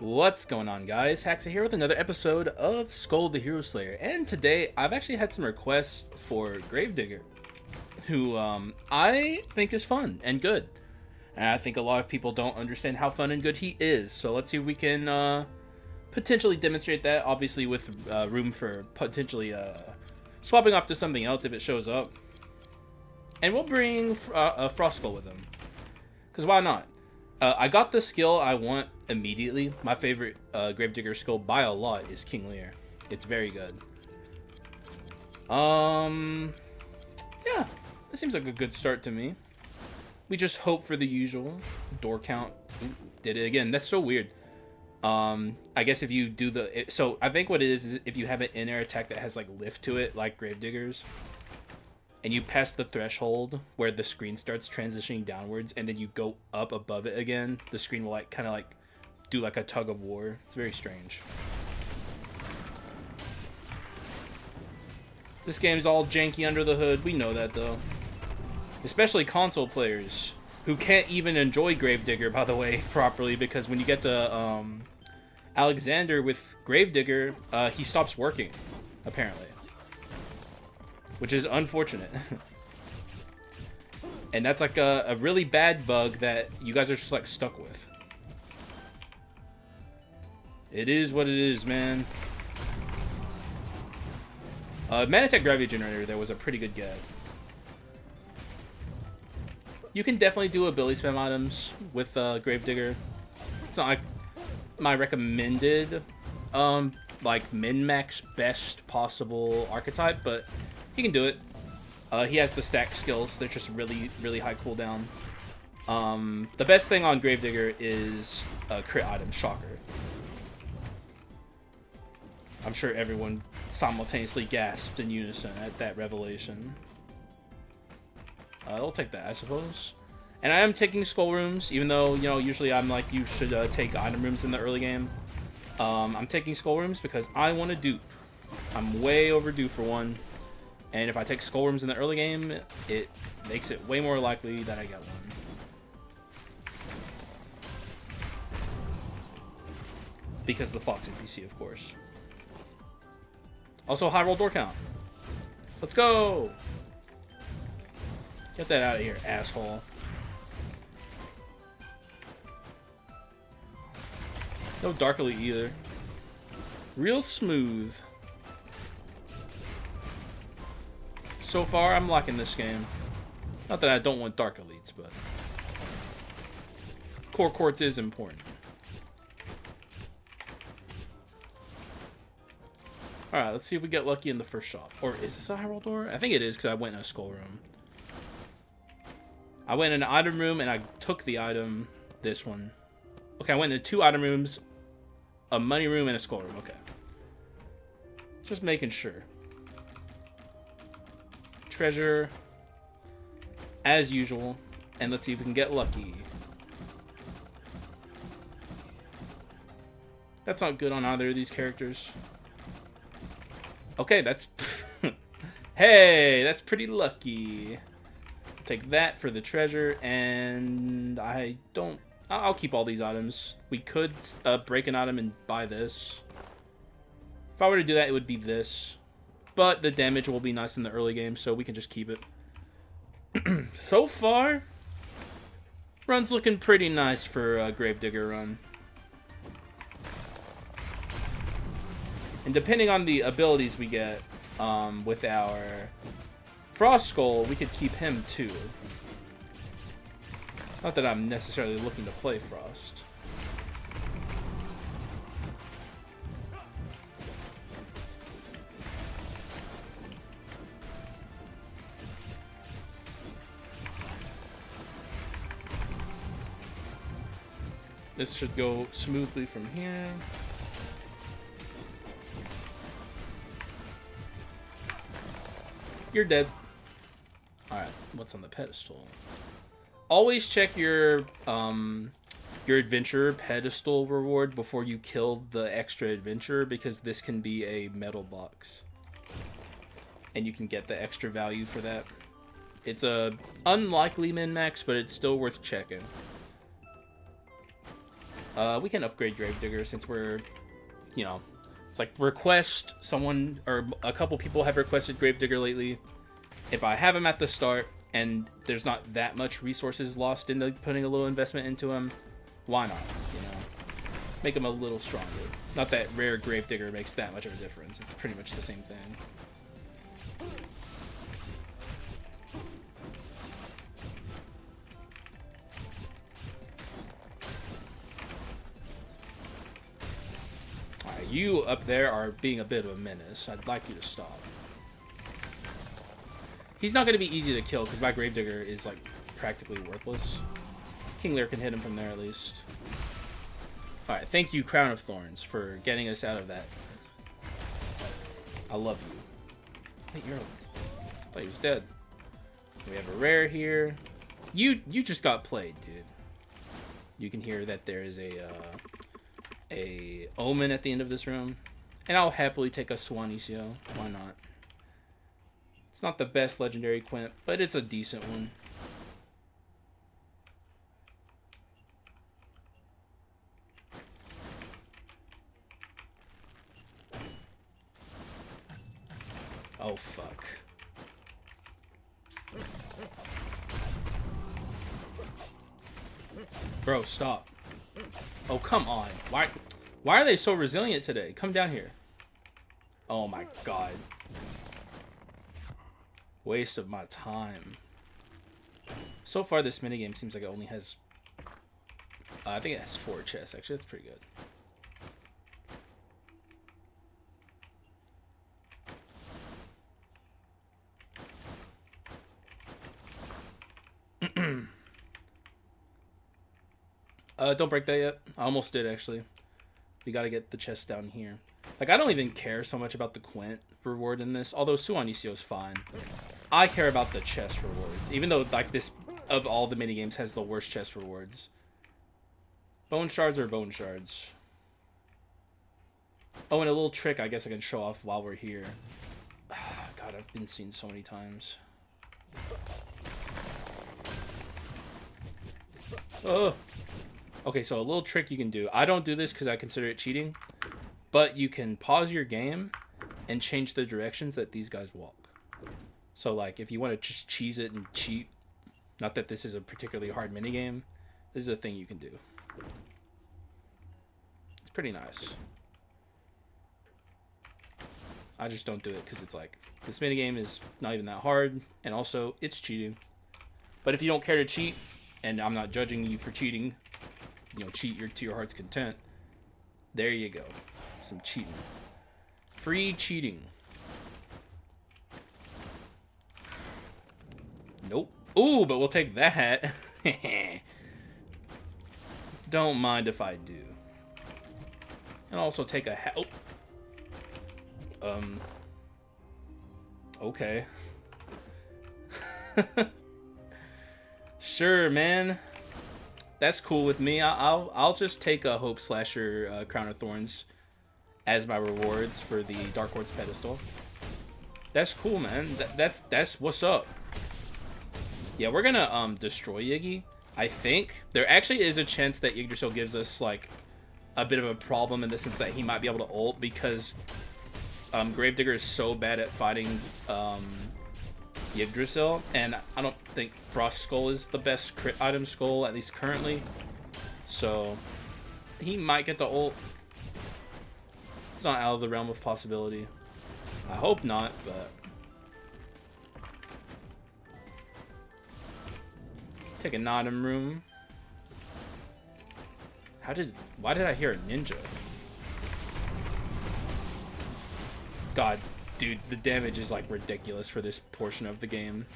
What's going on, guys? Haxa here with another episode of Skul the Hero Slayer, and today I've actually had some requests for Gravedigger, who I think is fun and good, and I think a lot of people don't understand how fun and good he is. So let's see if we can potentially demonstrate that. Obviously, with room for potentially swapping off to something else if it shows up, and we'll bring a Frost Skull with him, because why not? I got the skill I want immediately. My favorite Gravedigger skill by a lot is King Lear. It's very good. Yeah, this seems like a good start to me. We just hope for the usual. Door count. Ooh, did it again. That's so weird. I guess if you do so I think what it is if you have an in-air attack that has like lift to it, like Gravediggers, and you pass the threshold where the screen starts transitioning downwards, and then you go up above it again, the screen will like kind of like do like a tug of war. It's very strange. This game's all janky under the hood. We know that though. Especially console players who can't even enjoy Gravedigger, by the way, properly, because when you get to Alexander with Gravedigger, he stops working, apparently. Which is unfortunate. And that's like a really bad bug that you guys are just like stuck with. It is what it is, man. Manatech Gravity Generator there was a pretty good get. You can definitely do ability spam items with Gravedigger. It's not like my recommended like min-max best possible archetype, but he can do it. He has the stack skills. They're just really high cooldown. The best thing on Gravedigger is crit item shocker. I'm sure everyone simultaneously gasped in unison at that revelation. I'll take that, I suppose. And I am taking skull rooms, even though, you know, usually I'm like, you should take item rooms in the early game. I'm taking skull rooms because I want to dupe. I'm way overdue for one. And if I take skull rooms in the early game, it makes it way more likely that I get one. Because of the Fox NPC, of course. Also, high roll door count. Let's go! Get that out of here, asshole. No Dark Elite either. Real smooth. So far, I'm liking this game. Not that I don't want Dark Elites, but Core Quartz is important. Alright, let's see if we get lucky in the first shop. Or is this a high roll door? I think it is because I went in a skull room. I went in an item room and I took the item. This one. Okay, I went into 2 item rooms, a money room, and a skull room. Okay. Just making sure. Treasure. As usual. And let's see if we can get lucky. That's not good on either of these characters. Okay, that's... Hey, that's pretty lucky. Take that for the treasure, and I'll keep all these items. We could break an item and buy this. If I were to do that, it would be this. But the damage will be nice in the early game, so we can just keep it. So far, run's looking pretty nice for a Gravedigger run. And depending on the abilities we get with our Frost Skull, we could keep him too. Not that I'm necessarily looking to play Frost. This should go smoothly from here. You're dead. Alright, what's on the pedestal? Always check your adventurer pedestal reward before you kill the extra adventurer, because this can be a metal box. And you can get the extra value for that. It's a unlikely min-max, but it's still worth checking. We can upgrade Gravedigger since we're, you know, it's like request someone, or a couple people have requested Gravedigger lately. If I have him at the start and there's not that much resources lost into putting a little investment into him, why not, you know? Make him a little stronger. Not that rare Gravedigger makes that much of a difference. It's pretty much the same thing. Alright, you up there are being a bit of a menace. I'd like you to stop. He's not going to be easy to kill because my Gravedigger is like practically worthless. King Lear can hit him from there at least. Alright, thank you, Crown of Thorns, for getting us out of that. I love you. Wait, I thought he was dead. We have a rare here. You just got played, dude. You can hear that there is a omen at the end of this room. And I'll happily take a Swanisio. Why not? It's not the best legendary Quint, but it's a decent one. Oh, fuck. Bro, stop. Oh, come on. Why are they so resilient today? Come down here. Oh my god. Waste of my time. So far, this minigame seems like it only has... I think it has 4 chests, actually. That's pretty good. Don't break that yet. I almost did, actually. We gotta get the chest down here. Like, I don't even care so much about the Quint reward in this, although Suanisio is fine. I care about the chest rewards, even though, like, this, of all the minigames, has the worst chest rewards. Bone shards are bone shards. Oh, and a little trick I guess I can show off while we're here. God, I've been seen so many times. Oh. Okay, so a little trick you can do. I don't do this because I consider it cheating, but you can pause your game and change the directions that these guys walk. So, like, if you want to just cheese it and cheat, not that this is a particularly hard minigame, this is a thing you can do. It's pretty nice. I just don't do it because it's like, this minigame is not even that hard, and also, it's cheating. But if you don't care to cheat, and I'm not judging you for cheating, you know, cheat to your heart's content, there you go. Some cheating. Free cheating. Nope. Ooh, but we'll take that. Don't mind if I do. And also take a help. Okay. Sure, man. That's cool with me. I'll just take a Hope Slasher Crown of Thorns as my rewards for the Dark Lord's pedestal. That's cool, man. That's what's up. Yeah, we're gonna destroy Yiggy. I think there actually is a chance that Yggdrasil gives us like a bit of a problem in the sense that he might be able to ult because Gravedigger is so bad at fighting Yggdrasil, and I don't think Frost Skull is the best crit item skull, at least currently. So he might get the ult. It's not out of the realm of possibility. I hope not, but take a Nodum room. Why did I hear a ninja? God, dude, the damage is like ridiculous for this portion of the game.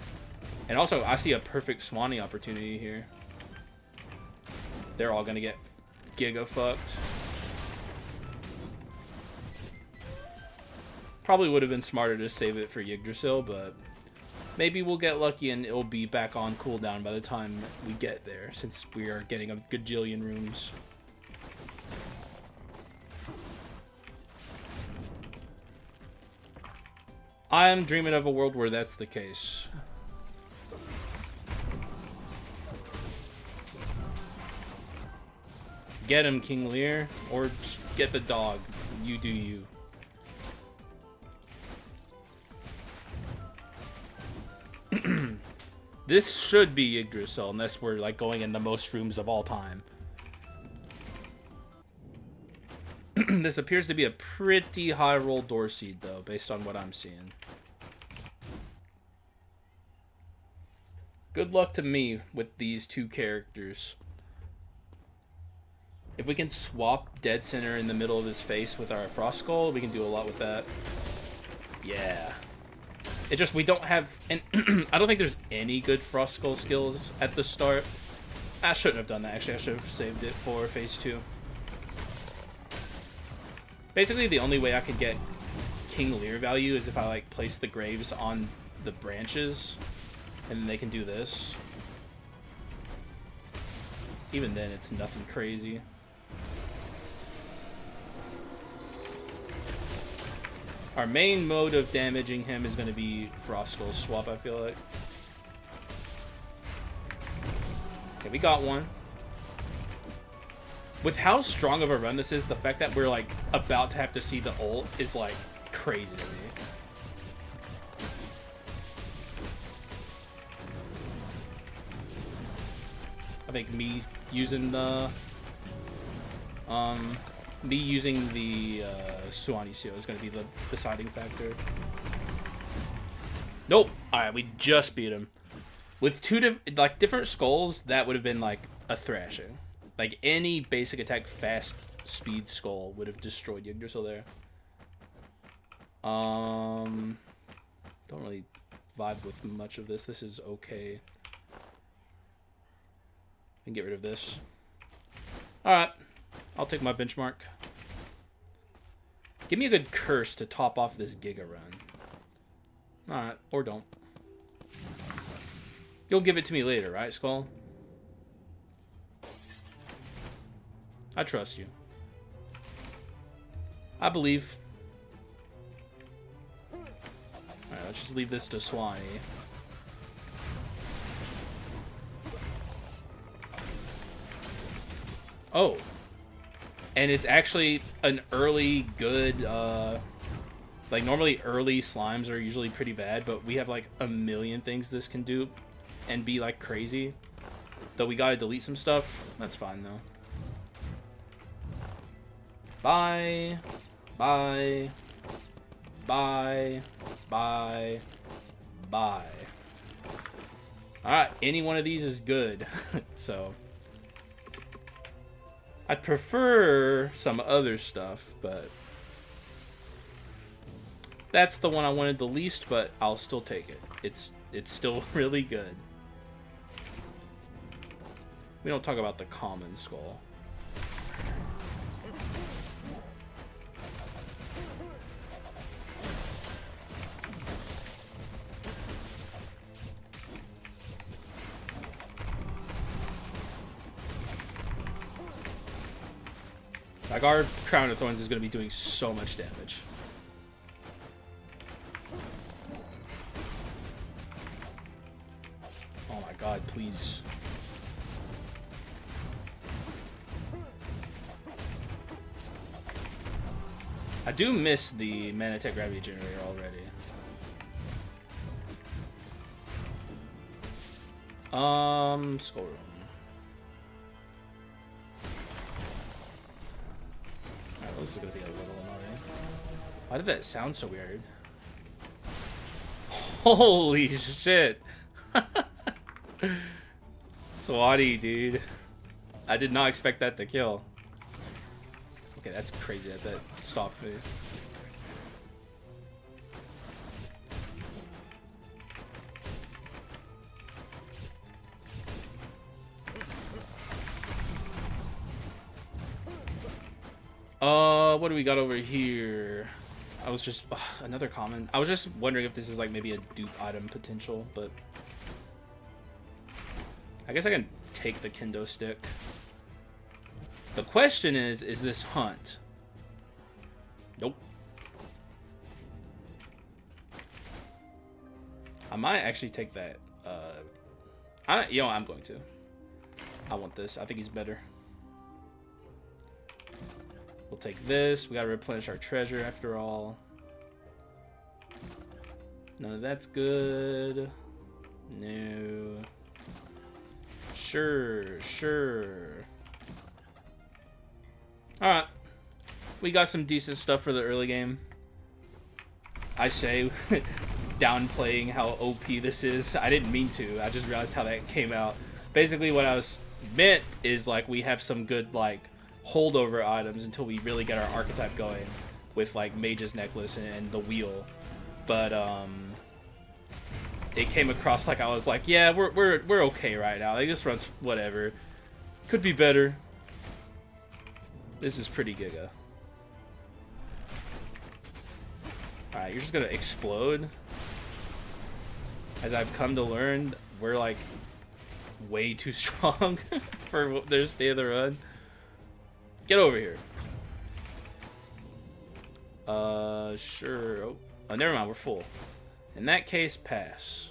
And also, I see a perfect Swanee opportunity here. They're all gonna get giga fucked. Probably would have been smarter to save it for Yggdrasil, but maybe we'll get lucky and it'll be back on cooldown by the time we get there, since we are getting a gajillion rooms. I am dreaming of a world where that's the case. Get him, King Lear, or get the dog. You do you. This should be Yggdrasil, unless we're like going in the most rooms of all time. This appears to be a pretty high roll door seed, though, based on what I'm seeing. Good luck to me with these two characters. If we can swap Dead Center in the middle of his face with our Frost Skull, we can do a lot with that. Yeah. It just, we don't have, and I don't think there's any good Frost Skull skills at the start. I shouldn't have done that, actually. I should have saved it for phase 2. Basically, the only way I can get King Lear value is if I, like, place the graves on the branches, and then they can do this. Even then, it's nothing crazy. Our main mode of damaging him is going to be Frost Skull swap, I feel like. Okay, we got one. With how strong of a run this is, the fact that we're, like, about to have to see the ult is, like, crazy to me. I think me using the Suani Seal is going to be the deciding factor. Nope. Alright, we just beat him. With two different skulls, that would have been like a thrashing. Like any basic attack fast speed skull would have destroyed Yggdrasil there. Don't really vibe with much of this. This is okay. We can get rid of this. Alright. I'll take my benchmark. Give me a good curse to top off this Giga run. Alright, or don't. You'll give it to me later, right, Skul? I trust you. I believe. Alright, let's just leave this to Suani. Oh. And it's actually an early good, like normally early slimes are usually pretty bad, but we have like a million things this can do and be like crazy. Though we gotta delete some stuff. That's fine though. Bye. Bye. Bye. Bye. Bye. Alright, any one of these is good. So I'd prefer some other stuff, but that's the one I wanted the least, but I'll still take it. It's still really good. We don't talk about the common skull. Like, our Crown of Thorns is going to be doing so much damage. Oh my god, please. I do miss the Manatech Gravity Generator already. Skull Room. This is gonna be a little annoying. Why did that sound so weird? Holy shit! Swati, dude. I did not expect that to kill. Okay, that's crazy that that stopped me. What do we got over here? I was just another common. I was just wondering if this is like maybe a dupe item potential, but I guess I can take the kendo stick. The question is this hunt? Nope. I might actually take that. I'm going to. I want this. I think he's better. We'll take this. We gotta replenish our treasure after all. None of that's good. No. Sure, sure. Alright. We got some decent stuff for the early game. I say, downplaying how OP this is. I didn't mean to. I just realized how that came out. Basically, what I was meant is, like, we have some good, like, holdover items until we really get our archetype going with, like, Mage's Necklace and the Wheel. But, it came across like I was like, yeah, we're okay right now. Like, this runs whatever. Could be better. This is pretty giga. Alright, you're just gonna explode. As I've come to learn, we're like way too strong for their stay of the run. Get over here. Sure. Oh, never mind, we're full. In that case, pass.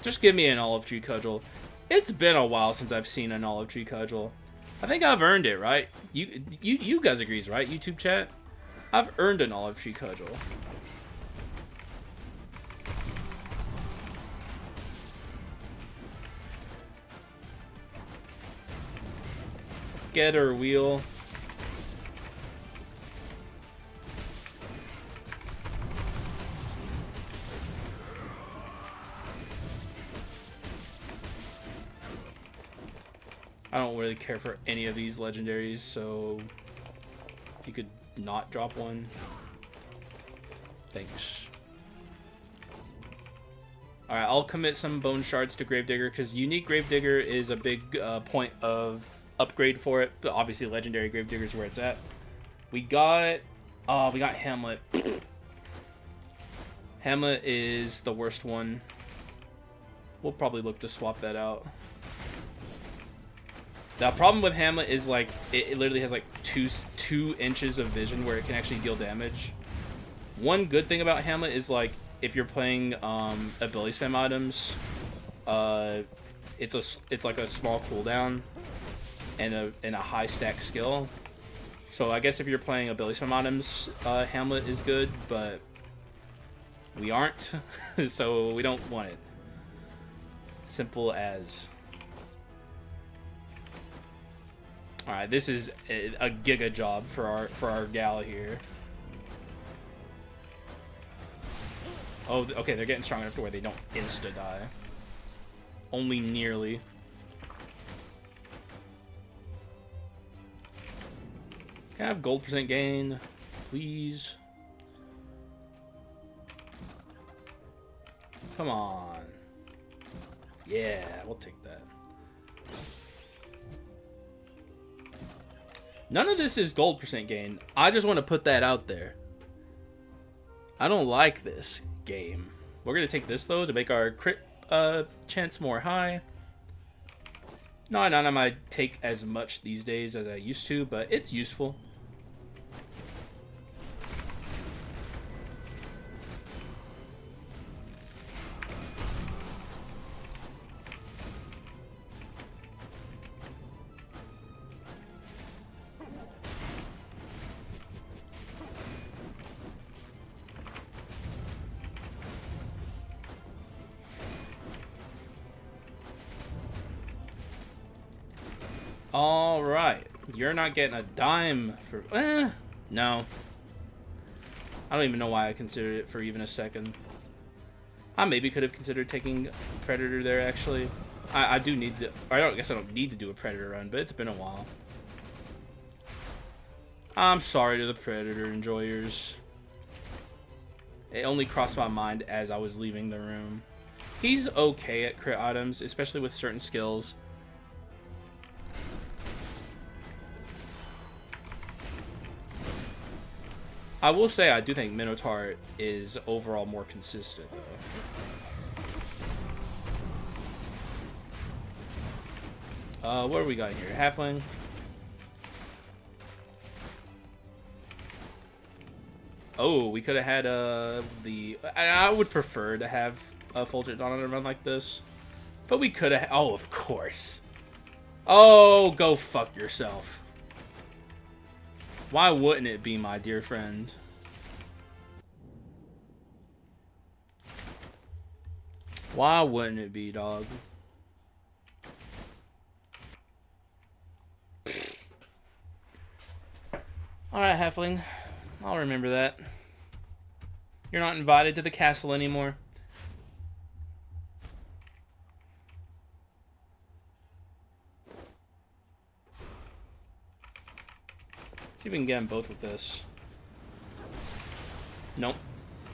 Just give me an olive tree cudgel. It's been a while since I've seen an olive tree cudgel. I think I've earned it, right? You guys agrees, right? YouTube chat? I've earned an olive tree cudgel. Get her wheel. I don't really care for any of these legendaries, so if you could not drop one. Thanks. Alright, I'll commit some bone shards to Gravedigger, because unique Gravedigger is a big point of upgrade for it, but obviously legendary Gravedigger is where it's at. We got Hamlet. Hamlet is the worst one. We'll probably look to swap that out. The problem with Hamlet is, like, it literally has like two inches of vision where it can actually deal damage. One good thing about Hamlet is, like, if you're playing ability spam items, it's like a small cooldown and a high stack skill. So I guess if you're playing ability spam items, Hamlet is good, but we aren't, so we don't want it. Simple as. Alright, this is a giga job for our gal here. Oh, okay, they're getting strong enough to where they don't insta-die. Only nearly. Can I have gold percent gain, please? Come on. Yeah, we'll take that. None of this is gold percent gain. I just want to put that out there. I don't like this game. We're going to take this, though, to make our crit chance more high. Not I might take as much these days as I used to, but it's useful. Alright, you're not getting a dime for... no. I don't even know why I considered it for even a second. I maybe could have considered taking Predator there, actually. I do need to... Or I guess I don't need to do a Predator run, but it's been a while. I'm sorry to the Predator enjoyers. It only crossed my mind as I was leaving the room. He's okay at crit items, especially with certain skills. I will say I do think Minotaur is overall more consistent, though. What do we got here? Halfling. Oh, we could have had the... I would prefer to have a Fulgent Dawn on a run like this. But we could have... Oh, of course. Oh, go fuck yourself. Why wouldn't it be, my dear friend? Why wouldn't it be, dog? Alright, Halfling. I'll remember that. You're not invited to the castle anymore. See if we can get them both with this. Nope.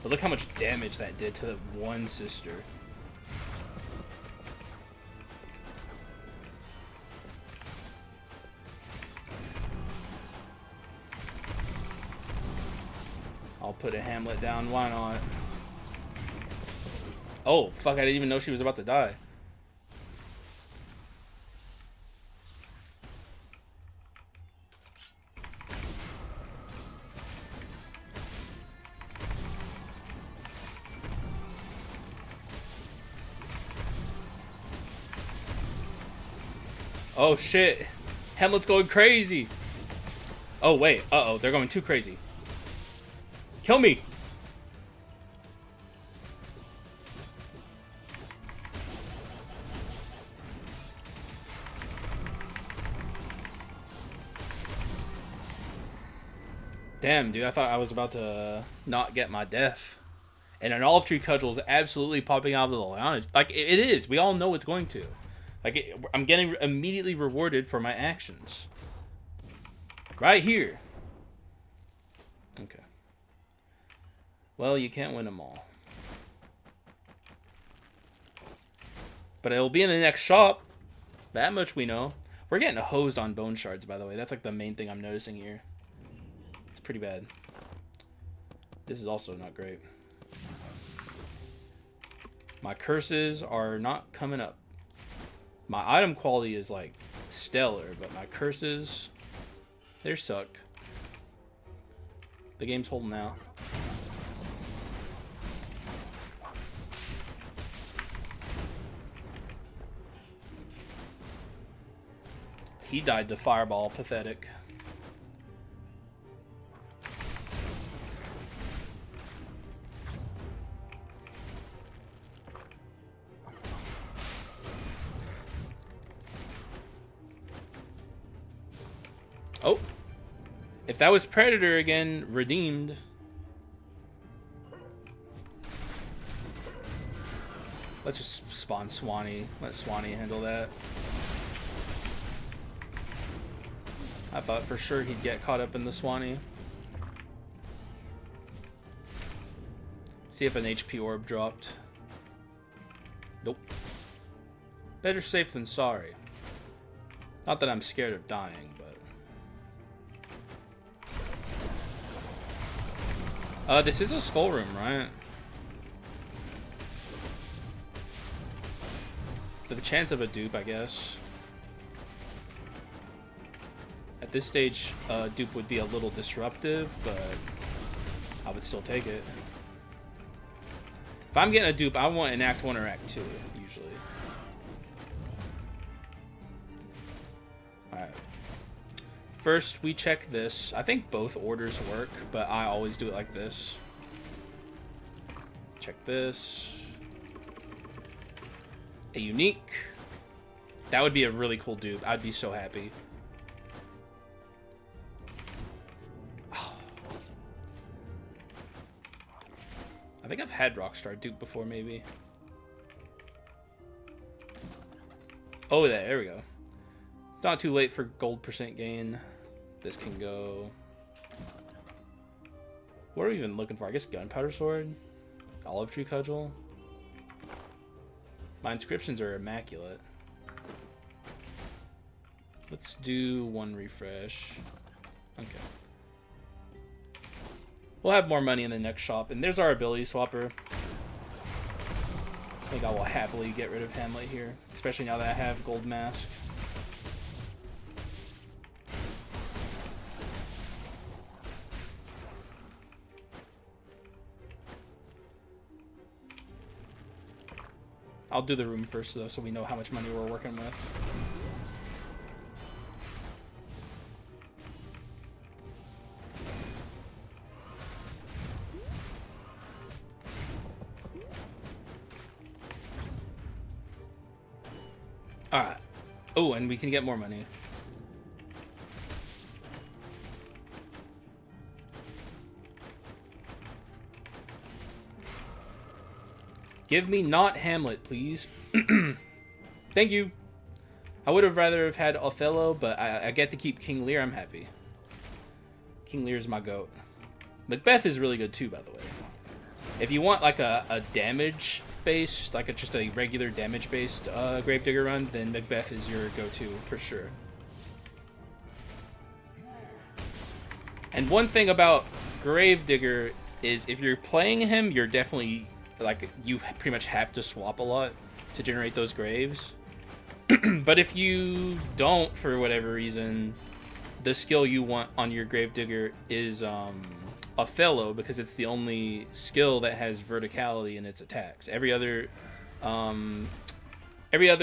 But look how much damage that did to the one sister. I'll put a Hamlet down. Why not? Oh, fuck. I didn't even know she was about to die. Oh, shit. Hamlet's going crazy. Oh, wait. Uh-oh. They're going too crazy. Kill me. Damn, dude. I thought I was about to not get my death. And an olive tree cudgel is absolutely popping out of the Leiana. Like, it is. We all know it's going to. Like, I'm getting immediately rewarded for my actions. Right here. Okay. Well, you can't win them all. But it'll be in the next shop. That much we know. We're getting hosed on bone shards, by the way. That's like the main thing I'm noticing here. It's pretty bad. This is also not great. My curses are not coming up. My item quality is like stellar, but my curses, they suck. The game's holding out. He died to fireball. Pathetic. Oh. If that was Predator again, redeemed. Let's just spawn Swanee. Let Swanee handle that. I thought for sure he'd get caught up in the Swanee. See if an HP orb dropped. Nope. Better safe than sorry. Not that I'm scared of dying, but... this is a skull room, right? With a chance of a dupe, I guess. At this stage, dupe would be a little disruptive, but I would still take it. If I'm getting a dupe, I want an Act 1 or Act 2, usually. Alright. First, we check this. I think both orders work, but I always do it like this. Check this. A unique. That would be a really cool dupe. I'd be so happy. I think I've had Rockstar dupe before, maybe. Oh, there we go. Not too late for gold % gain. This can go. What are we even looking for? I guess gunpowder sword? Olive tree cudgel? My inscriptions are immaculate. Let's do one refresh. Okay. We'll have more money in the next shop. And there's our ability swapper. I think I will happily get rid of Hamlet here. Especially now that I have gold mask. I'll do the room first, though, so we know how much money we're working with. Alright. Oh, and we can get more money. Give me not Hamlet, please. Thank you. I would have rather have had Othello, but I get to keep King Lear. I'm happy. King Lear's my goat. Macbeth is really good too, by the way. If you want like a damage-based, like just a regular damage-based Gravedigger run, then Macbeth is your go-to for sure. And one thing about Gravedigger is if you're playing him, you're definitely, like, you pretty much have to swap a lot to generate those graves. But if you don't, for whatever reason, the skill you want on your Gravedigger is Othello, because it's the only skill that has verticality in its attacks. Every other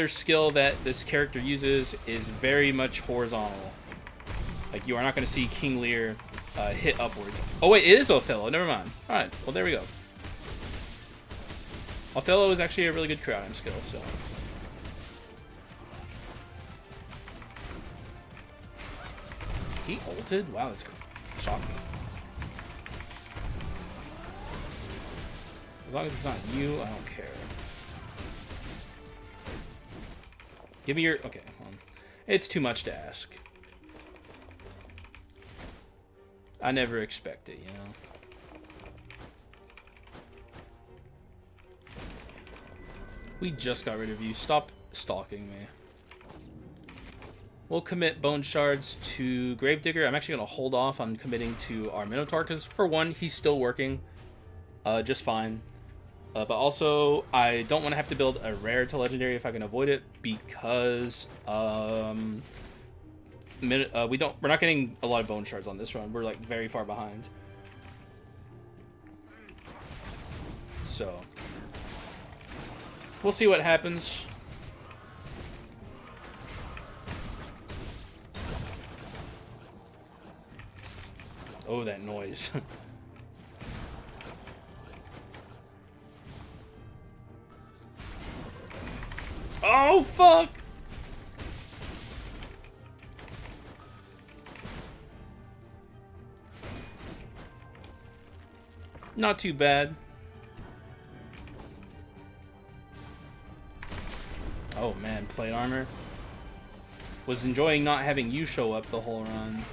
skill that this character uses is very much horizontal. Like, you are not going to see King Lear hit upwards. Oh wait, it is Othello. Never mind. All right, well there we go. Othello is actually a really good crowding skill, so. He ulted? Wow, that's shocking. As long as it's not you, I don't care. Give me your... Okay, hold on. It's too much to ask. I never expect it, you know? We just got rid of you. Stop stalking me. We'll commit Bone Shards to Gravedigger. I'm actually going to hold off on committing to our Minotaur, because for one, he's still working just fine. But also, I don't want to have to build a rare to legendary if I can avoid it, because we're not getting a lot of Bone Shards on this run. We're like very far behind. So we'll see what happens. Oh, that noise. Oh, fuck! Not too bad. Oh, man, plate armor. Was enjoying not having you show up the whole run.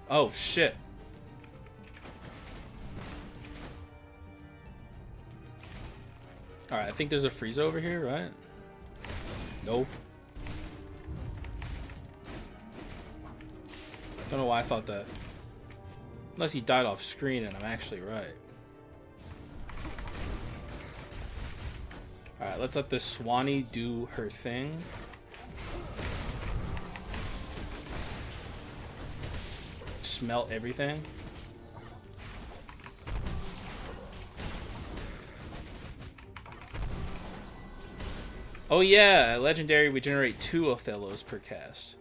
Oh, shit. Alright, I think there's a Frieza over here, right? Nope. Don't know why I thought that. Unless he died off screen and I'm actually right. Alright, let's let this Swanee do her thing. Smelt everything. Oh yeah, legendary, we generate 2 Othellos per cast.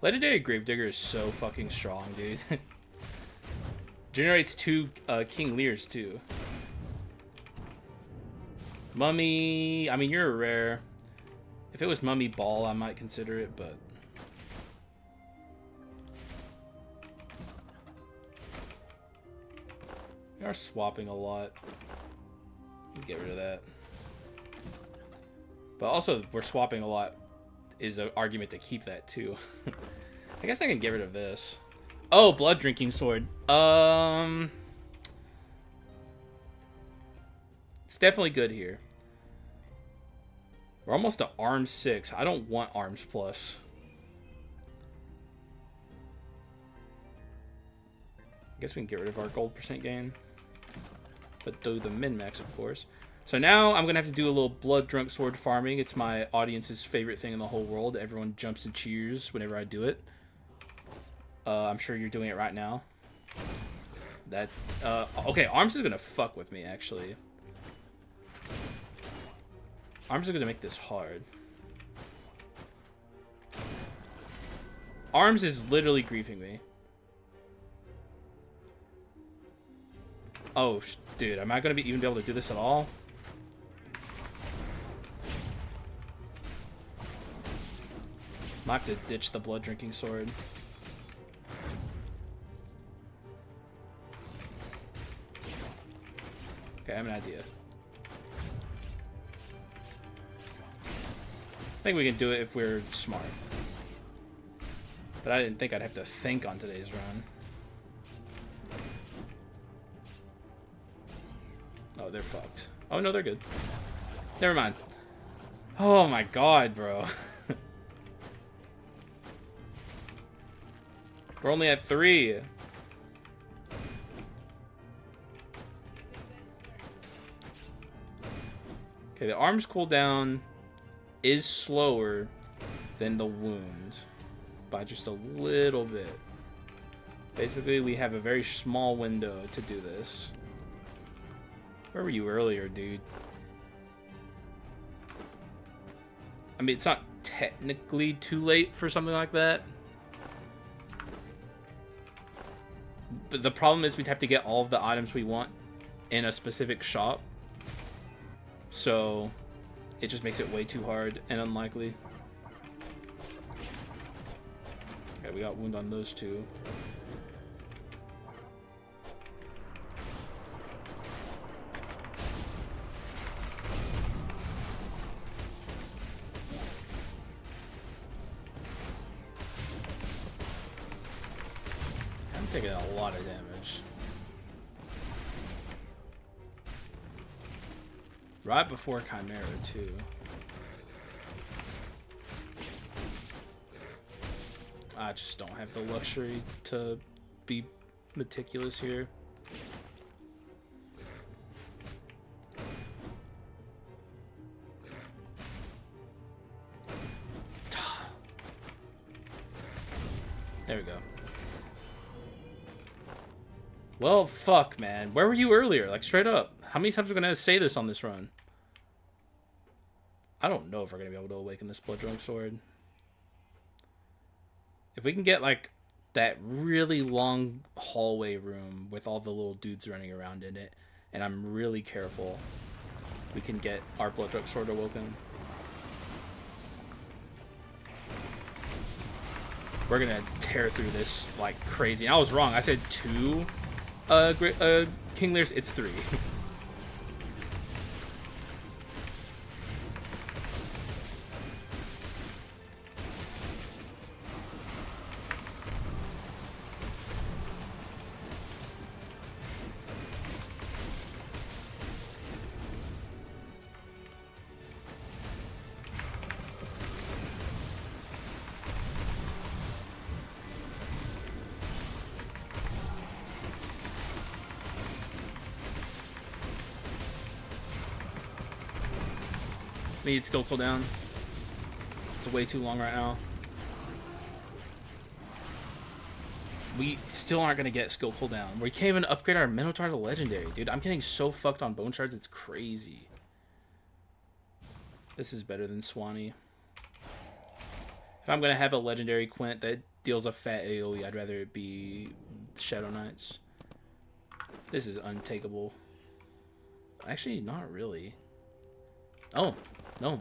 Legendary Gravedigger is so fucking strong, dude. Generates 2 King Lears too. Mummy, I mean, you're a rare. If it was Mummy Ball, I might consider it, but we are swapping a lot. Get rid of that. But also, we're swapping a lot is an argument to keep that too. I guess I can get rid of this. Oh, blood drinking sword. It's definitely good here. We're almost to arms 6. I don't want arms plus. I guess we can get rid of our gold percent gain. But do the min-max, of course. So now I'm going to have to do a little blood drunk sword farming. It's my audience's favorite thing in the whole world. Everyone jumps and cheers whenever I do it. I'm sure you're doing it right now. That okay, arms is going to fuck with me, actually. Arms are going to make this hard. Arms is literally griefing me. Oh, dude, am I gonna even be able to do this at all? Might have to ditch the blood drinking sword. Okay, I have an idea. I think we can do it if we're smart. But I didn't think I'd have to think on today's run. Oh, they're fucked. Oh, no, they're good. Never mind. Oh my god, bro. We're only at 3. Okay, the arms cooldown is slower than the wound by just a little bit. Basically, we have a very small window to do this. Where were you earlier, dude? I mean, it's not technically too late for something like that. But the problem is we'd have to get all of the items we want in a specific shop. So it just makes it way too hard and unlikely. Okay, we got wound on those two. I'm taking a lot of damage. Right before Chimera, too. I just don't have the luxury to be meticulous here. There we go. Well, fuck, man. Where were you earlier? Like, straight up. How many times are we going to say this on this run? I don't know if we're going to be able to awaken this blood drunk sword. If we can get, like, that really long hallway room with all the little dudes running around in it, and I'm really careful, we can get our blood drunk sword awoken. We're going to tear through this like crazy. And I was wrong. I said 2 King Lears. It's 3. Need skill cooldown. It's way too long right now. We still aren't gonna get skill cooldown. We can't even upgrade our Minotaur to legendary, dude. I'm getting so fucked on bone shards, it's crazy. This is better than Swanee. If I'm gonna have a legendary Quint that deals a fat AoE, I'd rather it be Shadow Knights. This is untakeable. Actually, not really. Oh, no.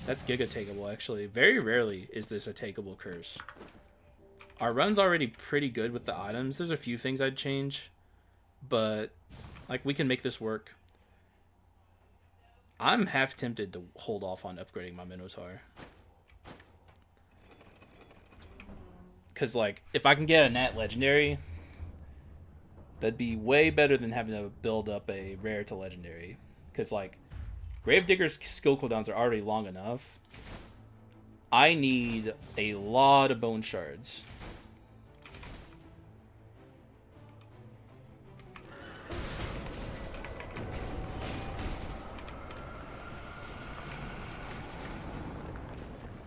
That's Giga takeable, actually. Very rarely is this a takeable curse. Our run's already pretty good with the items. There's a few things I'd change, but like we can make this work. I'm half tempted to hold off on upgrading my Minotaur. Because, like, if I can get a Nat Legendary, that'd be way better than having to build up a rare to legendary. Because, like, Gravedigger's skill cooldowns are already long enough. I need a lot of bone shards.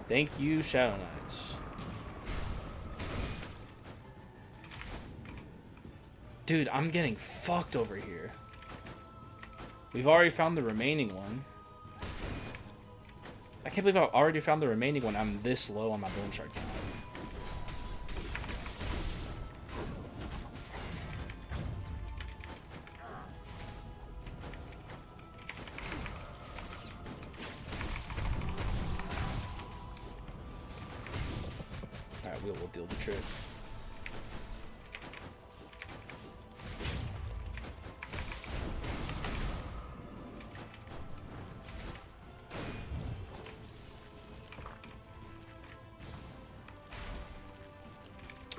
Thank you, Shadow Knights. Dude, I'm getting fucked over here. We've already found the remaining one. I can't believe I've already found the remaining one. I'm this low on my bone shard count. that wheel will deal the trick.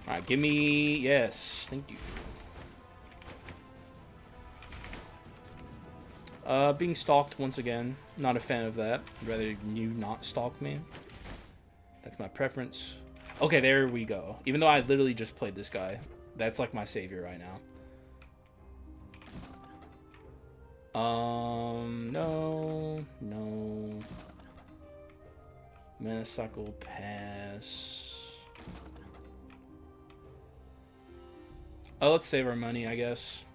Alright, give me... Yes, thank you. Being stalked once again. Not a fan of that. I'd rather you not stalk me. That's my preference. Okay, there we go. Even though I literally just played this guy. That's like my savior right now. No. Manacycle pass. Oh, let's save our money, I guess.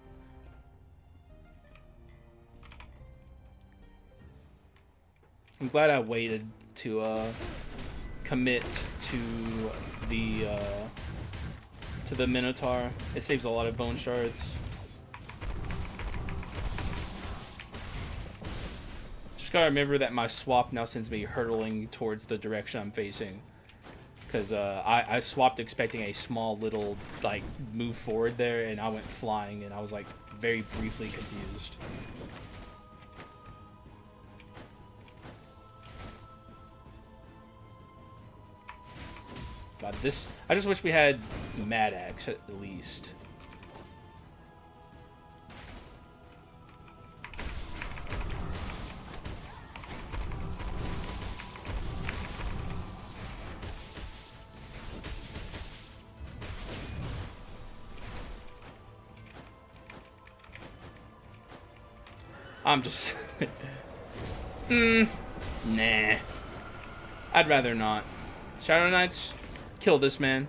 I'm glad I waited to commit to the Minotaur. It saves a lot of bone shards. Just gotta remember that my swap now sends me hurtling towards the direction I'm facing. Because I swapped expecting a small little, like, move forward there, and I went flying, and I was, like, very briefly confused. God, this... I just wish we had Mad Axe, at least. I'm just... Nah. I'd rather not. Shadow Knights, kill this man.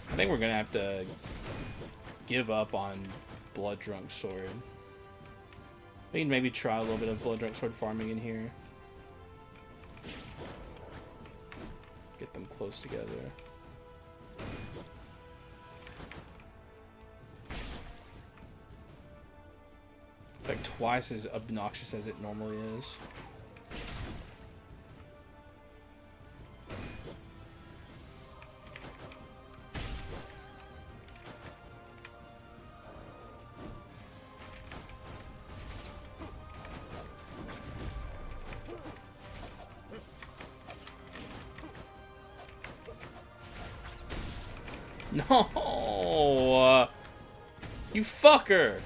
I think we're gonna have to give up on Blood Drunk Sword. We can maybe try a little bit of Blood Drunk Sword farming in here. Get them close together. It's like twice as obnoxious as it normally is. No! You fucker!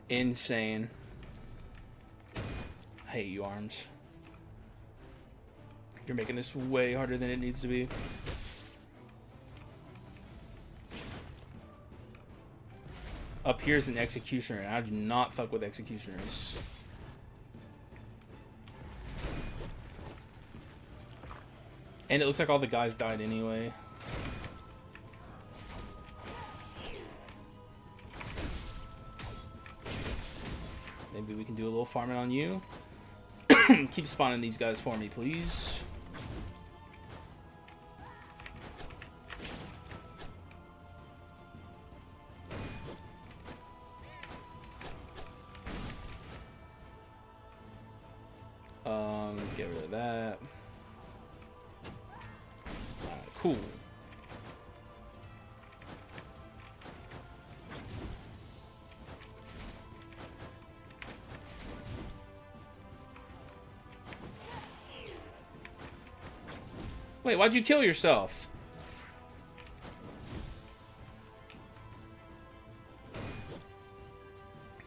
Insane. I hate you, Arms. You're making this way harder than it needs to be. Up here's an Executioner, and I do not fuck with Executioners. And it looks like all the guys died anyway. Maybe we can do a little farming on you. Keep spawning these guys for me, please. Get rid of that. Alright, cool. Wait, why'd you kill yourself?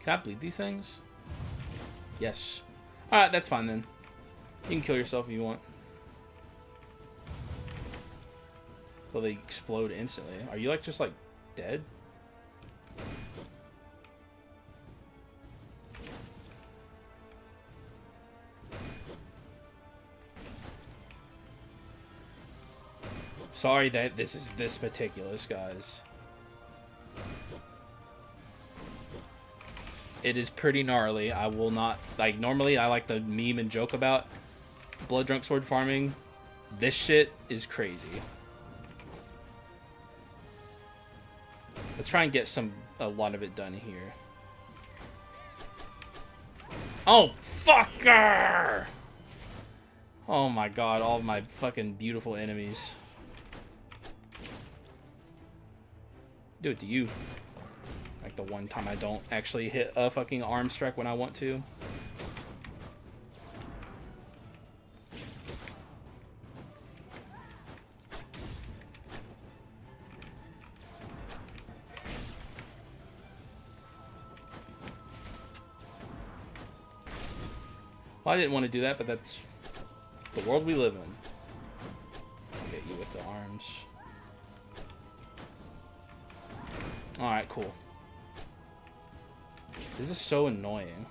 Can I bleed these things? Yes. Alright, that's fine then. You can kill yourself if you want. Will they explode instantly? Are you like just like dead? Sorry that this is this meticulous, guys. It is pretty gnarly. I will not... Like, normally I like to meme and joke about Blood Drunk Sword farming. This shit is crazy. Let's try and get a lot of it done here. Oh, fucker! Oh my god, all of my fucking beautiful enemies. Do it to you. Like the one time I don't actually hit a fucking arm strike when I want to. Well, I didn't want to do that, but that's the world we live in. I'll get you with the arms. Alright, cool. This is so annoying.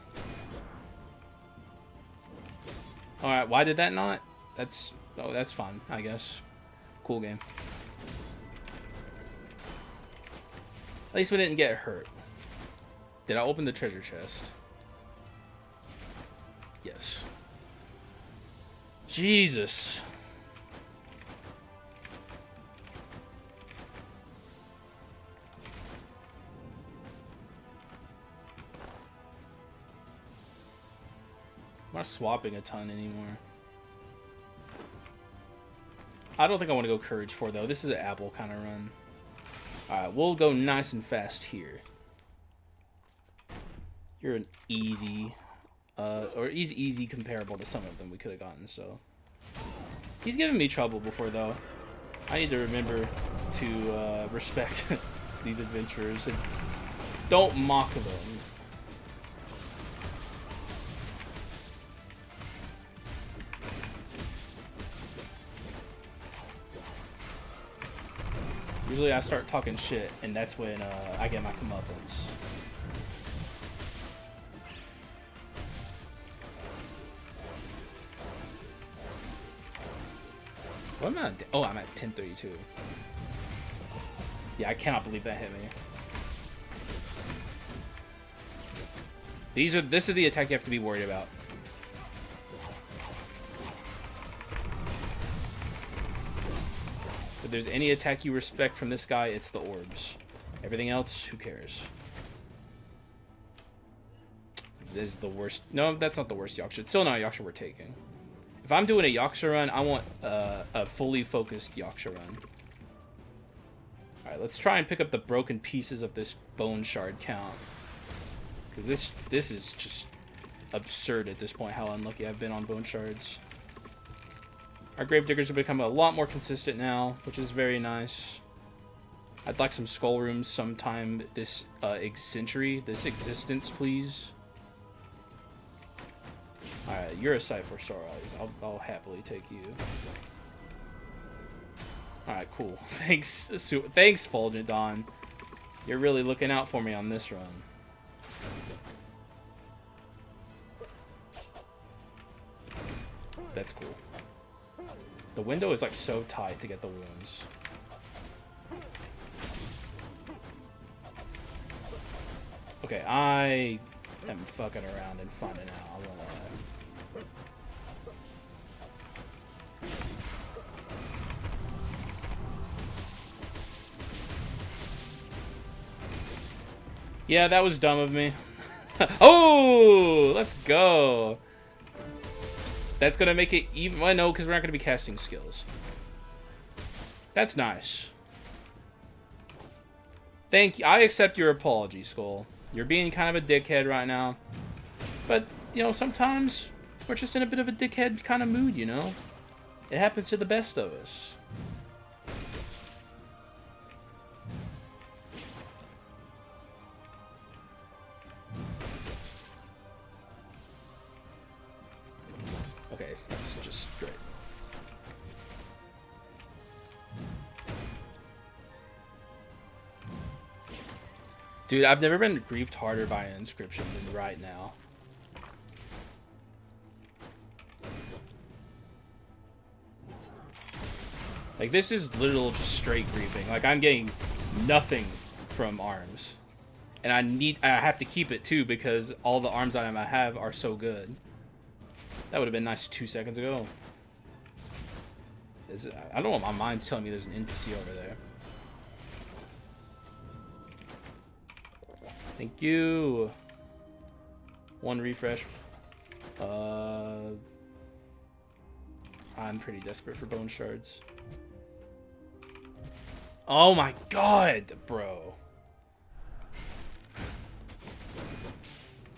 Alright, why did that not? Oh, that's fun, I guess. Cool game. At least we didn't get hurt. Did I open the treasure chest? Yes. Jesus. I'm not swapping a ton anymore. I don't think I want to go Courage 4, though. This is an apple kind of run. Alright, we'll go nice and fast here. You're an easy... or he's easy comparable to some of them we could have gotten, so... He's given me trouble before, though. I need to remember to respect these adventurers and don't mock them. Usually I start talking shit, and that's when I get my comeuppance. What am I at? Oh, I'm at 1032. Yeah, I cannot believe that hit me. This is the attack you have to be worried about. If there's any attack you respect from this guy, it's the orbs. Everything else, who cares? This is the worst. No, that's not the worst Yaksha. It's still not a Yaksha we're taking. If I'm doing a Yaksha run, I want a fully focused Yaksha run. Alright, let's try and pick up the broken pieces of this bone shard count. Because this is just absurd at this point, how unlucky I've been on bone shards. Our Gravediggers have become a lot more consistent now, which is very nice. I'd like some skull rooms sometime this this existence, please. Alright, you're a Cypher Sorais. I'll happily take you. Alright, cool. Thanks, Fulgent Dawn. You're really looking out for me on this run. That's cool. The window is like so tight to get the wounds. Okay, I am fucking around and finding out. I won't lie. Yeah, that was dumb of me. Oh, let's go. That's gonna make it even. Well, no, because we're not gonna be casting skills. That's nice. Thank you. I accept your apology, Skul. You're being kind of a dickhead right now. But, you know, sometimes we're just in a bit of a dickhead kind of mood, you know? It happens to the best of us. Okay, that's just great. Dude, I've never been griefed harder by an inscription than right now. Like, this is literal just straight griefing. Like, I'm getting nothing from arms. And I have to keep it too because all the arms items I have are so good. That would have been nice 2 seconds ago. I don't know what my mind's telling me there's an NPC over there. Thank you. One refresh. I'm pretty desperate for bone shards. Oh my god, bro.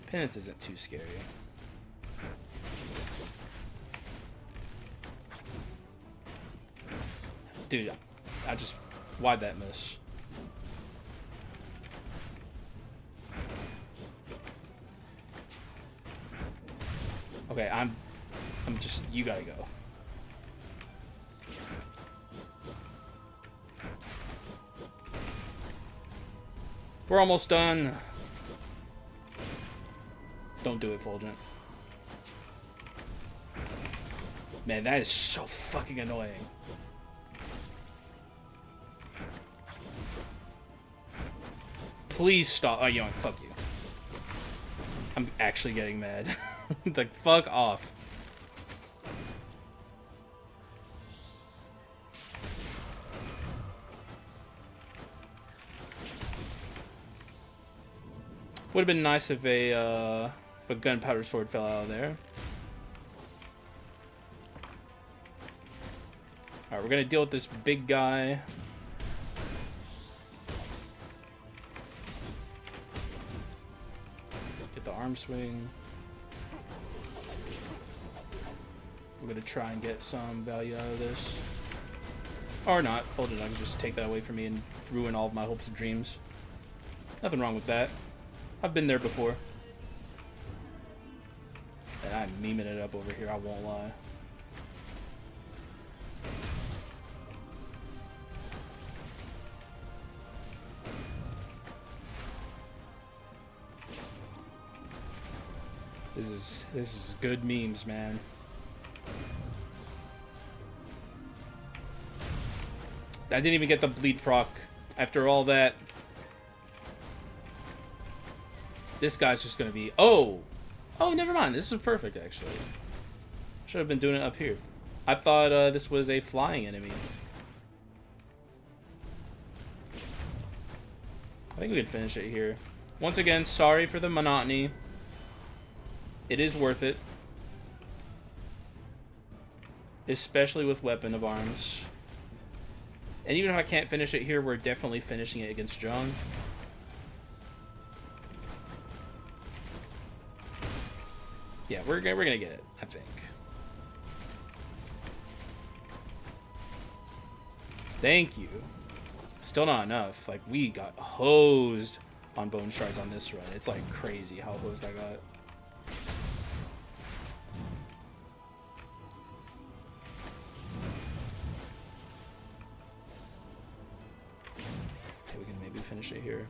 Penance isn't too scary. Dude, I just... Why'd that miss? Okay, I'm just... You gotta go. We're almost done. Don't do it, Fulgent. Man, that is so fucking annoying. Please stop. Oh, you know, fuck you. I'm actually getting mad. Like, fuck off. Would have been nice if a gunpowder sword fell out of there. Alright, we're gonna deal with this big guy. Get the arm swing. We're gonna try and get some value out of this. Or not. Folded, I can just take that away from me and ruin all of my hopes and dreams. Nothing wrong with that. I've been there before. And I'm memeing it up over here, I won't lie. This is good memes, man. I didn't even get the bleed proc after all that. This guy's just gonna be... Oh! Oh, never mind. This is perfect, actually. Should have been doing it up here. I thought this was a flying enemy. I think we can finish it here. Once again, sorry for the monotony. It is worth it. Especially with Weapon of Arms. And even if I can't finish it here, we're definitely finishing it against Jung. Yeah, we're gonna get it, I think. Thank you. Still not enough. Like, we got hosed on bone shards on this run. It's like crazy how hosed I got. Okay, we can maybe finish it here.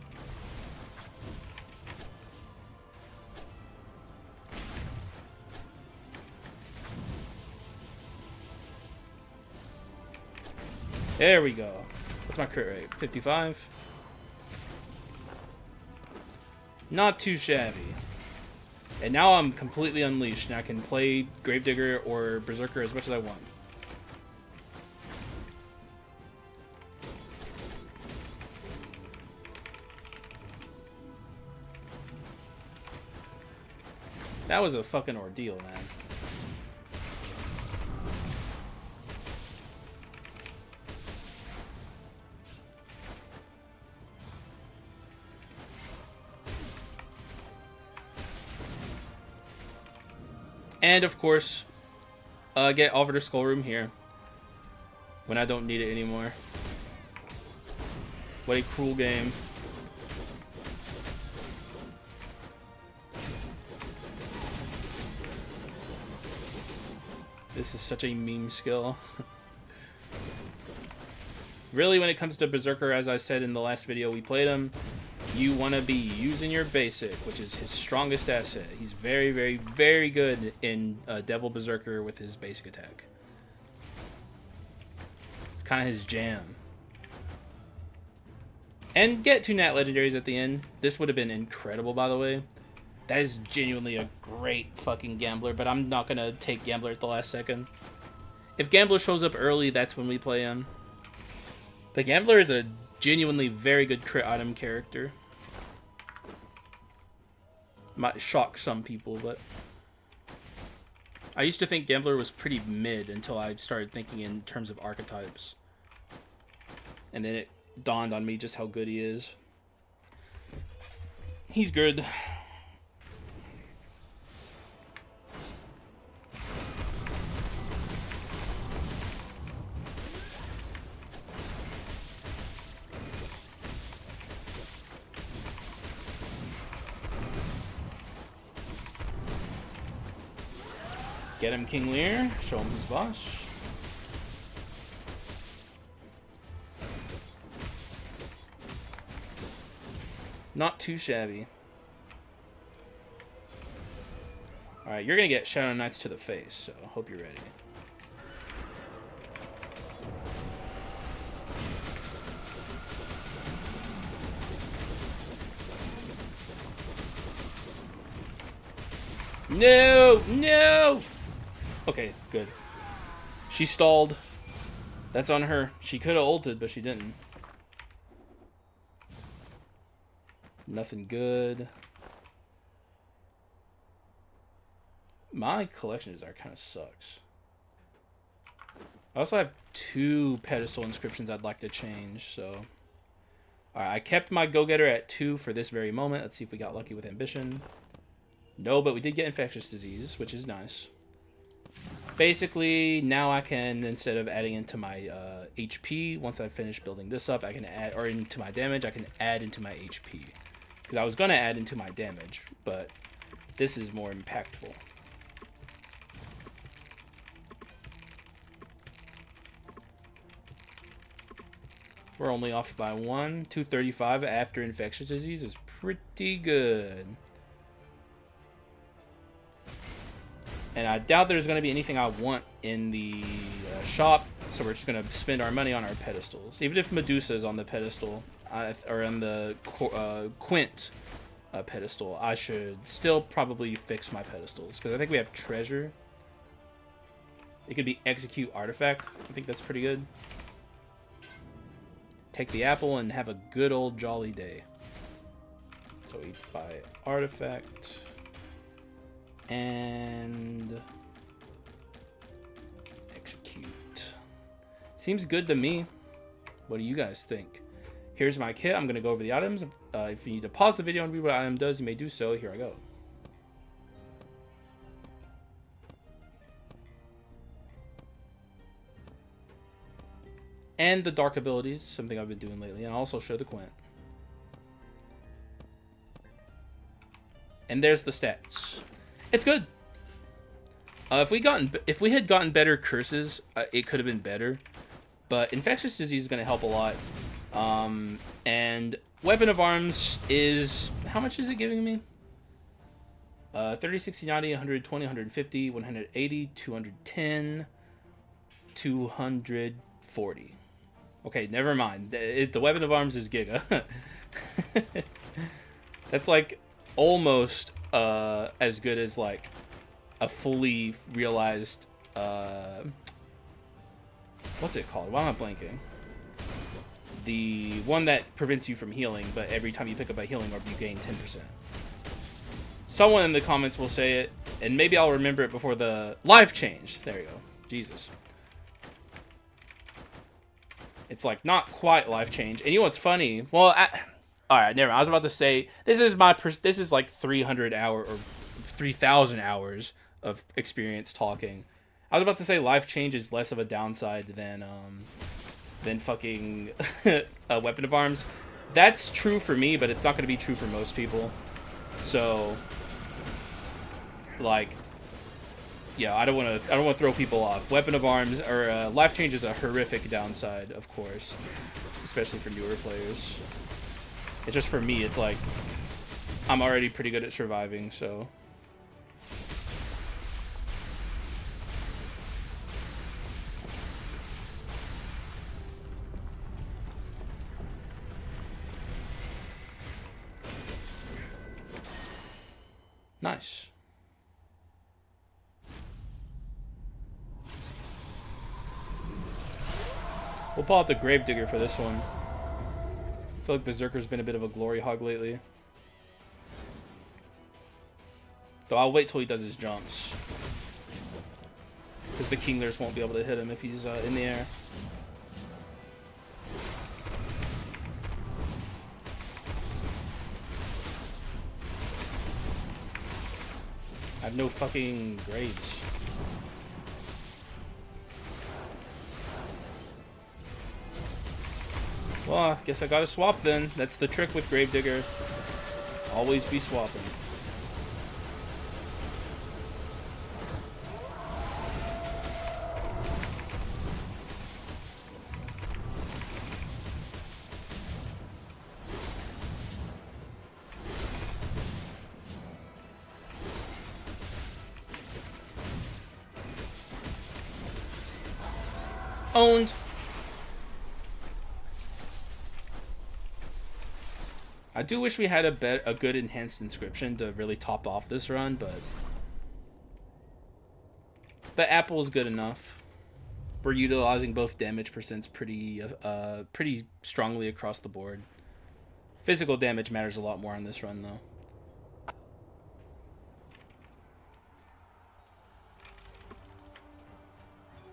There we go. What's my crit rate? 55? Not too shabby. And now I'm completely unleashed, and I can play Gravedigger or Berserker as much as I want. That was a fucking ordeal, man. And of course, get offered a skull room here when I don't need it anymore. What a cruel game. This is such a meme skill. Really, when it comes to Berserker, as I said in the last video we played him, you want to be using your basic, which is his strongest asset. He's very, very, very good in Devil Berserker with his basic attack. It's kind of his jam. And get 2 Nat Legendaries at the end. This would have been incredible, by the way. That is genuinely a great fucking Gambler, but I'm not going to take Gambler at the last second. If Gambler shows up early, that's when we play him. But Gambler is a genuinely very good crit item character. Might shock some people, but I used to think Gambler was pretty mid until I started thinking in terms of archetypes. And then it dawned on me just how good he is. He's good. Get him, King Lear. Show him his boss. Not too shabby. Alright, you're gonna get Shadow Knights to the face, so hope you're ready. No! No! Okay, good. She stalled. That's on her. She could have ulted, but she didn't. Nothing good. My collection is kind of sucks. I also have 2 pedestal inscriptions I'd like to change, so... Alright, I kept my go-getter at 2 for this very moment. Let's see if we got lucky with ambition. No, but we did get infectious disease, which is nice. Basically, now I can, instead of adding into my HP, once I finish building this up, I can add, or into my damage, I can add into my HP. Because I was going to add into my damage, but this is more impactful. We're only off by 1. 235 after infectious disease is pretty good. And I doubt there's going to be anything I want in the shop, so we're just going to spend our money on our pedestals. Even if Medusa is on the pedestal, or on the Quint pedestal, I should still probably fix my pedestals, because I think we have treasure. It could be execute artifact. I think that's pretty good. Take the apple and have a good old jolly day. So we buy artifact. And execute. Seems good to me. What do you guys think? Here's my kit. I'm going to go over the items. If you need to pause the video and read what item does, you may do so. Here I go. And the dark abilities, something I've been doing lately. And I'll also show the Quint. And there's the stats. It's good. If we had gotten better curses, it could have been better. But infectious disease is going to help a lot. And weapon of arms is, how much is it giving me? 30, 60, 90, 120, 150, 180, 210, 240. Okay, never mind. The weapon of arms is Giga. That's like almost as good as like a fully realized what's it called? Why am I blanking? The one that prevents you from healing, but every time you pick up a healing orb you gain 10%. Someone in the comments will say it, and maybe I'll remember it before the life change. There you go. Jesus. It's like not quite life change. And you know what's funny? Well, all right, never mind. I was about to say this is like 300 hour or 3,000 hours of experience talking. I was about to say life change is less of a downside than fucking a weapon of arms. That's true for me, but it's not going to be true for most people. So, like, yeah, I don't want to throw people off. Weapon of arms or life change is a horrific downside, of course, especially for newer players. It's just for me, it's like I'm already pretty good at surviving, so. Nice. We'll pull out the Gravedigger for this one. I feel like Berserker's been a bit of a glory hog lately. Though I'll wait till he does his jumps. Because the Kinglers won't be able to hit him if he's in the air. I have no fucking grades. Well, I guess I gotta swap then. That's the trick with Gravedigger. Always be swapping. Owned. I do wish we had a good enhanced inscription to really top off this run, but the apple is good enough. We're utilizing both damage percents pretty strongly across the board. Physical damage matters a lot more on this run, though.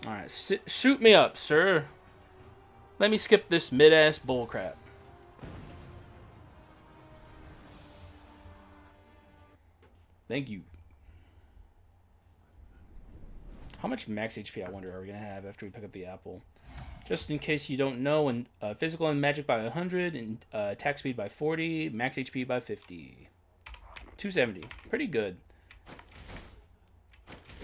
Alright, shoot me up, sir. Let me skip this mid-ass bullcrap. Thank you. How much max HP, I wonder, are we going to have after we pick up the apple? Just in case you don't know, and physical and magic by 100, and attack speed by 40, max HP by 50. 270. Pretty good.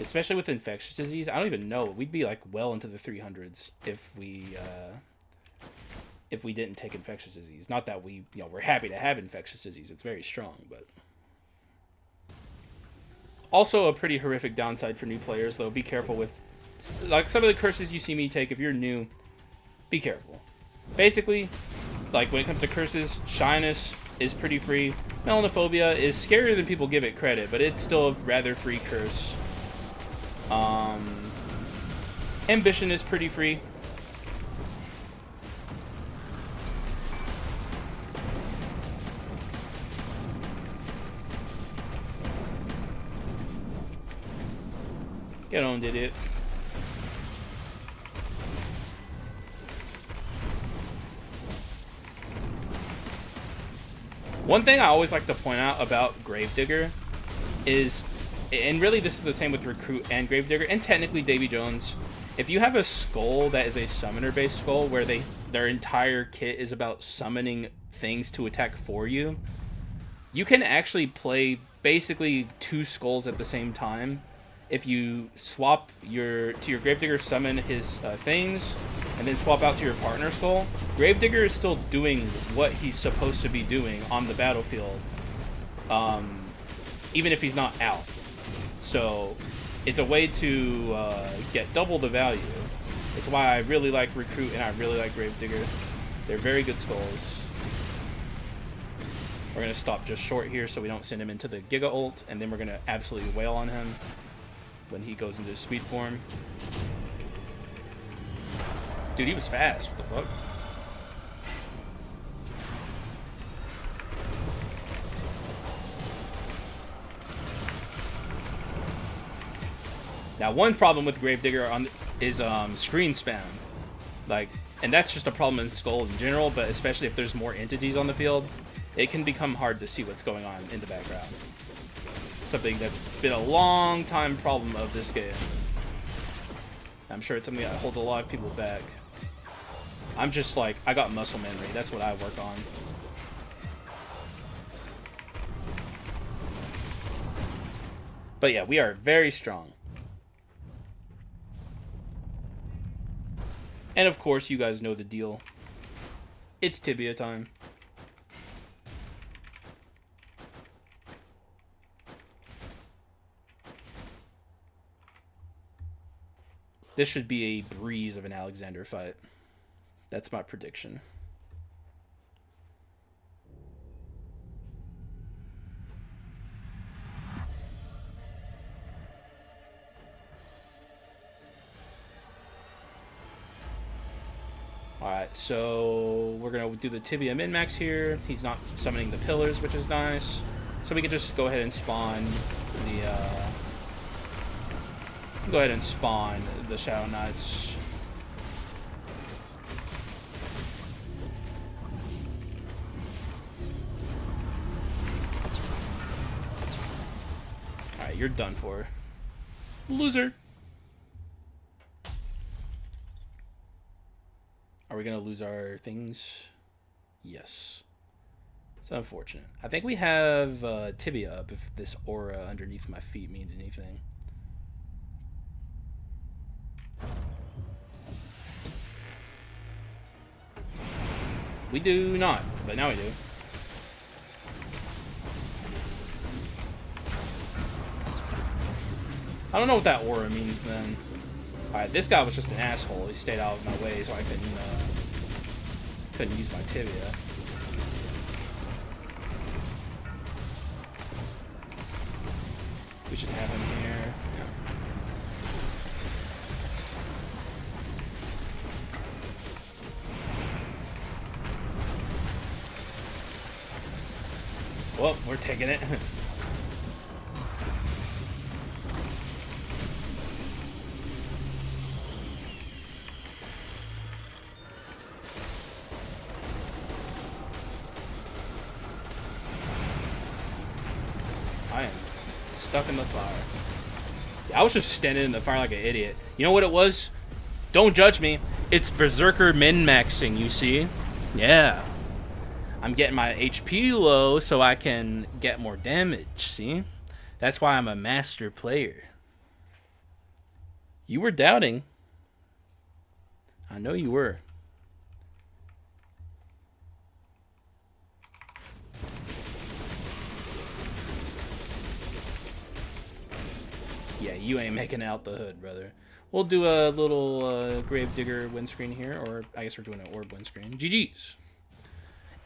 Especially with infectious disease. I don't even know. We'd be like well into the 300s if we didn't take infectious disease. Not that we, we're happy to have infectious disease. It's very strong, but also a pretty horrific downside for new players, though. Be careful with, like, some of the curses you see me take. If you're new, be careful. Basically, like, when it comes to curses, shyness is pretty free. Melanophobia is scarier than people give it credit, but it's still a rather free curse. Ambition is pretty free. Get on, idiot. One thing I always like to point out about Gravedigger is, and really this is the same with Recruit and Gravedigger, and technically Davy Jones, if you have a skull that is a summoner-based skull where their entire kit is about summoning things to attack for you, you can actually play basically two skulls at the same time. If you swap to your Gravedigger, summon his things, and then swap out to your partner skull, Gravedigger is still doing what he's supposed to be doing on the battlefield, even if he's not out. So it's a way to get double the value. It's why I really like Recruit and I really like Gravedigger. They're very good skulls. We're going to stop just short here so we don't send him into the Giga ult, and then we're going to absolutely wail on him when he goes into his sweet form. Dude, he was fast. What the fuck? Now, one problem with Gravedigger is screen spam. Like, and that's just a problem in Skul in general, but especially if there's more entities on the field, it can become hard to see what's going on in the background. Something that's been a long time problem of this game. I'm sure it's something that holds a lot of people back. I'm just like, I got muscle memory. That's what I work on. But yeah, we are very strong. And of course, you guys know the deal. It's tibia time. This should be a breeze of an Alexander fight. That's my prediction. Alright, so we're going to do the tibia min-max here. He's not summoning the pillars, which is nice. So we can just go ahead and spawn the go ahead and spawn the Shadow Knights. Alright, you're done for. Loser. Are we gonna lose our things? Yes. It's unfortunate. I think we have Tibia up if this aura underneath my feet means anything. We do not, but now we do. I don't know what that aura means then. Alright, this guy was just an asshole. He stayed out of my way so I couldn't use my tibia. We should have him here. Yeah. Well, we're taking it. I am stuck in the fire. Yeah, I was just standing in the fire like an idiot. You know what it was? Don't judge me. It's Berserker min-maxing, you see? Yeah. I'm getting my HP low so I can get more damage, see? That's why I'm a master player. You were doubting. I know you were. Yeah, you ain't making out the hood, brother. We'll do a little Gravedigger windscreen here, or I guess we're doing an orb windscreen. GG's.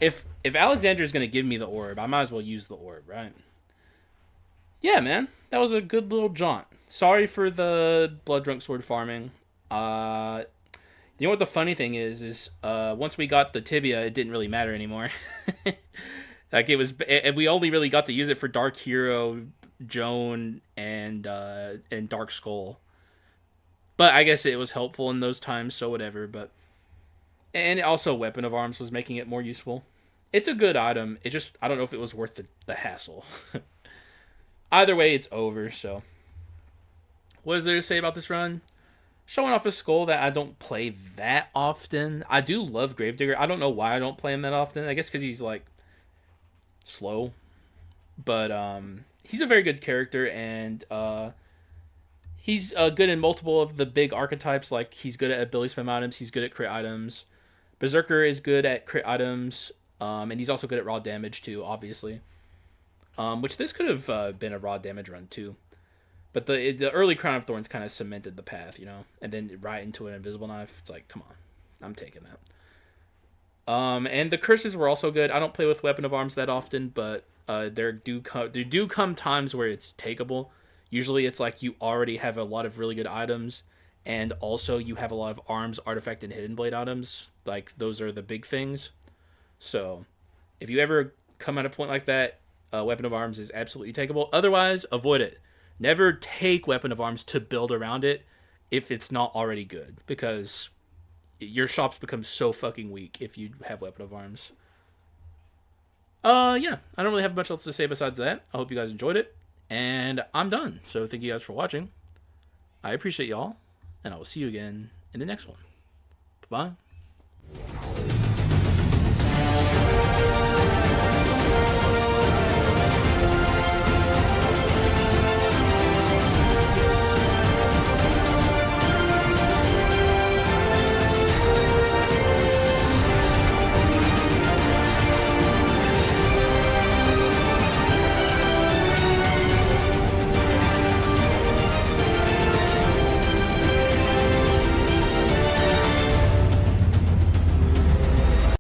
If Alexander's gonna give me the orb, I might as well use the orb, right? Yeah, man, that was a good little jaunt. Sorry for the blood drunk sword farming. You know what the funny thing is once we got the tibia, it didn't really matter anymore. Like we only really got to use it for Dark Hero, Joan, and Dark Skull. But I guess it was helpful in those times, so whatever. And also Weapon of Arms was making it more useful. It's a good item. It just, I don't know if it was worth the hassle. Either way, it's over, so. What is there to say about this run? Showing off a Skull that I don't play that often. I do love Gravedigger. I don't know why I don't play him that often. I guess because he's, like, slow. But he's a very good character, and he's good in multiple of the big archetypes. Like, he's good at ability spam items. He's good at crit items. Berserker is good at crit items. And he's also good at raw damage, too, obviously. Which this could have been a raw damage run, too. But the early Crown of Thorns kind of cemented the path, you know? And then right into an Invisible Knife. It's like, come on. I'm taking that. And the curses were also good. I don't play with Weapon of Arms that often, but there do come times where it's takeable. Usually it's like you already have a lot of really good items, and also you have a lot of arms, artifact, and hidden blade items. Like, those are the big things. So, if you ever come at a point like that, Weapon of Arms is absolutely takeable. Otherwise, avoid it. Never take Weapon of Arms to build around it if it's not already good, because your shops become so fucking weak if you have Weapon of Arms. Yeah, I don't really have much else to say besides that. I hope you guys enjoyed it, and I'm done. So thank you guys for watching. I appreciate y'all, and I will see you again in the next one. Bye-bye.